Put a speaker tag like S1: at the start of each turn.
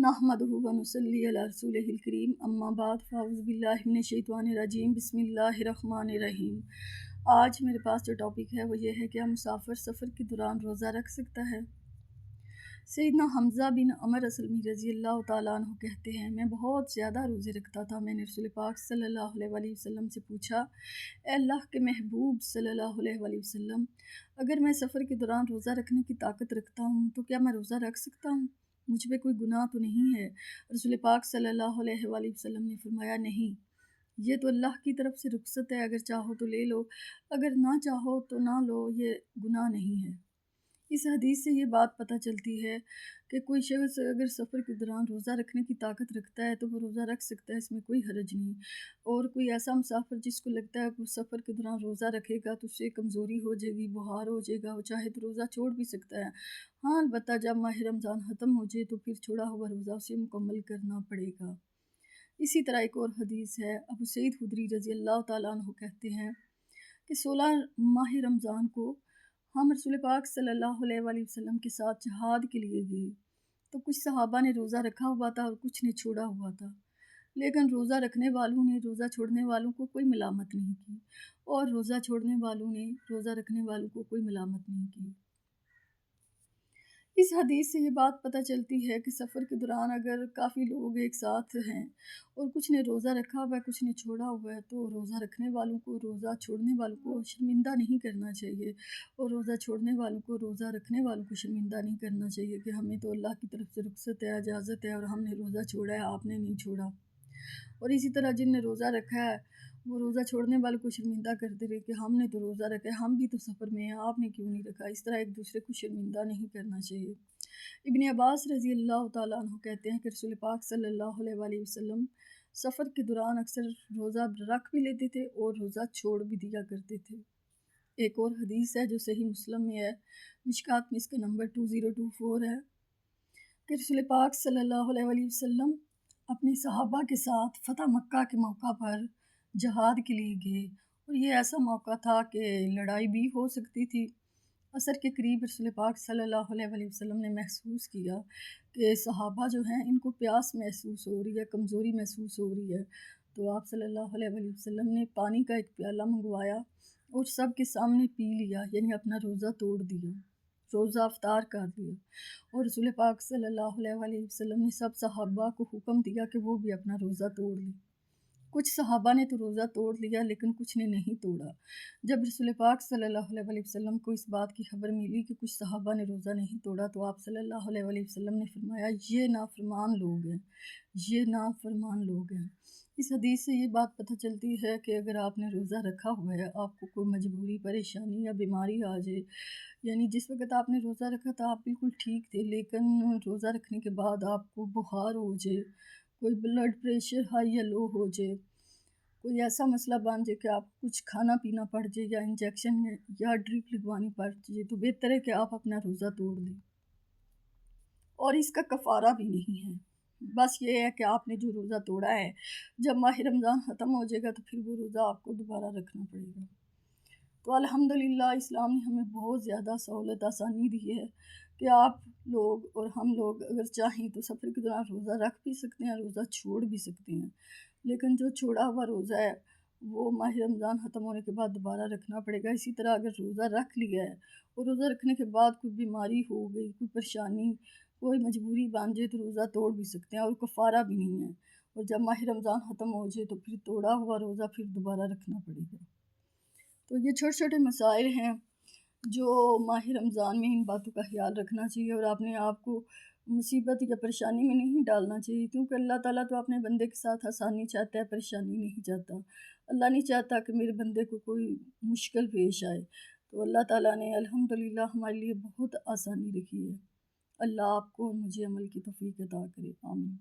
S1: नहमदुहु व नुसल्ली अला रसूलिहिल करीम अम्मा बाद फ़ाऊज़ु बिल्लाहि मिनश शैतानिर रजीम बिस्मिल्लाहिर रहमानिर रहीम। आज मेरे पास जो टॉपिक है वो ये है कि मुसाफिर सफ़र के दौरान रोज़ा रख सकता है। सैयदना हम्ज़ा बिन अमर असलमी रज़ी अल्लाह ताला अन्हु कहते हैं, मैं बहुत ज़्यादा रोज़े रखता था। मैंने रसूल पाक सल्लल्लाहु अलैहि वसल्लम से पूछा, ए अल्लाह के महबूब सल्लल्लाहु अलैहि वसल्लम, अगर मैं सफ़र के दौरान रोज़ा रखने की ताकत रखता हूँ तो क्या मैं रोज़ा रख सकता हूँ? मुझ पे कोई गुनाह तो नहीं है? रसूल पाक सल्लल्लाहु अलैहि वसल्लम ने फरमाया, नहीं, ये तो अल्लाह की तरफ से रुख्सत है, अगर चाहो तो ले लो, अगर ना चाहो तो ना लो, ये गुनाह नहीं है। इस हदीस से ये बात पता चलती है कि कोई शख्स अगर सफ़र के दौरान रोज़ा रखने की ताकत रखता है तो वो रोज़ा रख सकता है, इसमें कोई हरज नहीं। और कोई ऐसा मुसाफिर जिसको लगता है वो सफ़र के दौरान रोज़ा रखेगा तो उससे कमज़ोरी हो जाएगी, बुखार हो जाएगा, वो चाहे तो रोज़ा छोड़ भी सकता है। हाँ, अलबत्ता जब माह रमज़ान ख़त्म हो जाए तो फिर छोड़ा हुआ रोज़ा उसे मुकम्मल करना पड़ेगा। इसी तरह एक और हदीस है, अबू सईद खुदरी रज़ी अल्लाह ताला अन्हु कहते हैं कि 16 माह रमज़ान को हम रसूल पाक सल्लल्लाहु अलैहि वसल्लम के साथ जहाद के लिए गए तो कुछ सहाबा ने रोज़ा रखा हुआ था और कुछ ने छोड़ा हुआ था, लेकिन रोज़ा रखने वालों ने रोज़ा छोड़ने वालों को कोई मलामत नहीं की और रोज़ा छोड़ने वालों ने रोज़ा रखने वालों को कोई मलामत नहीं की। इस हदीस से ये बात पता चलती है कि सफ़र के दौरान अगर काफ़ी लोग एक साथ हैं और कुछ ने रोज़ा रखा हुआ है, कुछ ने छोड़ा हुआ है, तो रोज़ा रखने वालों को रोज़ा छोड़ने वालों को शर्मिंदा नहीं करना चाहिए और रोज़ा छोड़ने वालों को रोज़ा रखने वालों को शर्मिंदा नहीं करना चाहिए कि हमें तो अल्लाह की तरफ से रुख्सत है, इजाज़त है और हमने रोज़ा छोड़ा है, आपने नहीं छोड़ा। और इसी तरह जिनने रोज़ा रखा है वो रोज़ा छोड़ने वालों को शर्मिंदा करते रहे कि हमने तो रोज़ा रखा है, हम भी तो सफ़र में हैं, आपने क्यों नहीं रखा। इस तरह एक दूसरे को शर्मिंदा नहीं करना चाहिए। इब्न अब्बास रज़ी अल्लाह ताला अन्हु कहते हैं कि रसूल पाक सल्लल्लाहु अलैहि वसल्लम सफ़र के दौरान अक्सर रोज़ा रख भी लेते थे और रोज़ा छोड़ भी दिया करते थे। एक और हदीस है जो सही मुस्लिम में है, मिशकात में इसका नंबर 2024 है कि रसूल पाक सल्लल्लाहु अलैहि वसल्लम अपने सहाबा के साथ फ़तह मक्का के मौका पर जहाद के लिए गए और ये ऐसा मौका था कि लड़ाई भी हो सकती थी। असर के करीब रसूल पाक सल्लल्लाहु अलैहि वसल्लम ने महसूस किया कि सहाबा जो हैं इनको प्यास महसूस हो रही है, कमज़ोरी महसूस हो रही है, तो आप सल्लल्लाहु अलैहि वसल्लम ने पानी का एक प्याला मंगवाया और सब के सामने पी लिया, यानी अपना रोज़ा तोड़ दिया, रोज़ा अफ्तार कर दिया। और रसूल पाक सल्लल्लाहु अलैहि वसल्लम ने सब सहाबा को हुक्म दिया कि वो भी अपना रोज़ा तोड़ लें। कुछ सहाबा ने तो रोज़ा तोड़ लिया लेकिन कुछ ने नहीं तोड़ा। जब रसूल पाक सल्लल्लाहु अलैहि वसल्लम को इस बात की खबर मिली कि कुछ सहाबा ने रोज़ा नहीं तोड़ा तो आप सल्लल्लाहु अलैहि वसल्लम ने फरमाया, ये नाफरमान लोग हैं, ये नाफरमान लोग हैं। इस हदीस से ये बात पता चलती है कि अगर आपने रोज़ा रखा हुआ है, आपको कोई मजबूरी, परेशानी या बीमारी आ जाए, यानी जिस वक़्त आपने रोज़ा रखा था आप बिल्कुल ठीक थे, लेकिन रोज़ा रखने के बाद आपको बुखार हो जाए, कोई ब्लड प्रेशर हाई या लो हो जाए, कोई ऐसा मसला बन जाए कि आप कुछ खाना पीना पड़ जाए या इंजेक्शन या ड्रिप लगवानी पड़ जाए, तो बेहतर है कि आप अपना रोज़ा तोड़ लें। और इसका कफ़ारा भी नहीं है, बस ये है कि आपने जो रोज़ा तोड़ा है जब माह रमज़ान ख़त्म हो जाएगा तो फिर वो रोज़ा आपको दोबारा रखना पड़ेगा। तो अल्हम्दुलिल्लाह इस्लाम ने हमें बहुत ज़्यादा सहूलत आसानी दी है कि आप लोग और हम लोग अगर चाहें तो सफ़र के दौरान रोज़ा रख भी सकते हैं, रोज़ा छोड़ भी सकते हैं, लेकिन जो छोड़ा हुआ रोज़ा है वो माह रमज़ान ख़त्म होने के बाद दोबारा रखना पड़ेगा। इसी तरह अगर रोज़ा रख लिया है और रोज़ा रखने के बाद कोई बीमारी हो गई, कोई परेशानी, कोई मजबूरी बन जाए तो रोज़ा तोड़ भी सकते हैं और कफ़ारा भी नहीं है। और जब माह रमज़ान ख़त्म हो जाए तो फिर तोड़ा हुआ रोज़ा फिर दोबारा रखना पड़ेगा। तो ये छोटे छोटे मसाइल हैं जो माह रमज़ान में इन बातों का ख्याल रखना चाहिए और अपने आप को मुसीबत या परेशानी में नहीं डालना चाहिए, क्योंकि अल्लाह ताला तो अपने बंदे के साथ आसानी चाहता है, परेशानी नहीं चाहता। अल्लाह नहीं चाहता कि मेरे बंदे को कोई मुश्किल पेश आए, तो अल्लाह ताला ने अल्हम्दुलिल्लाह हमारे लिए बहुत आसानी रखी है। अल्लाह आपको और मुझे अमल की तौफीक अता करे, आमीन।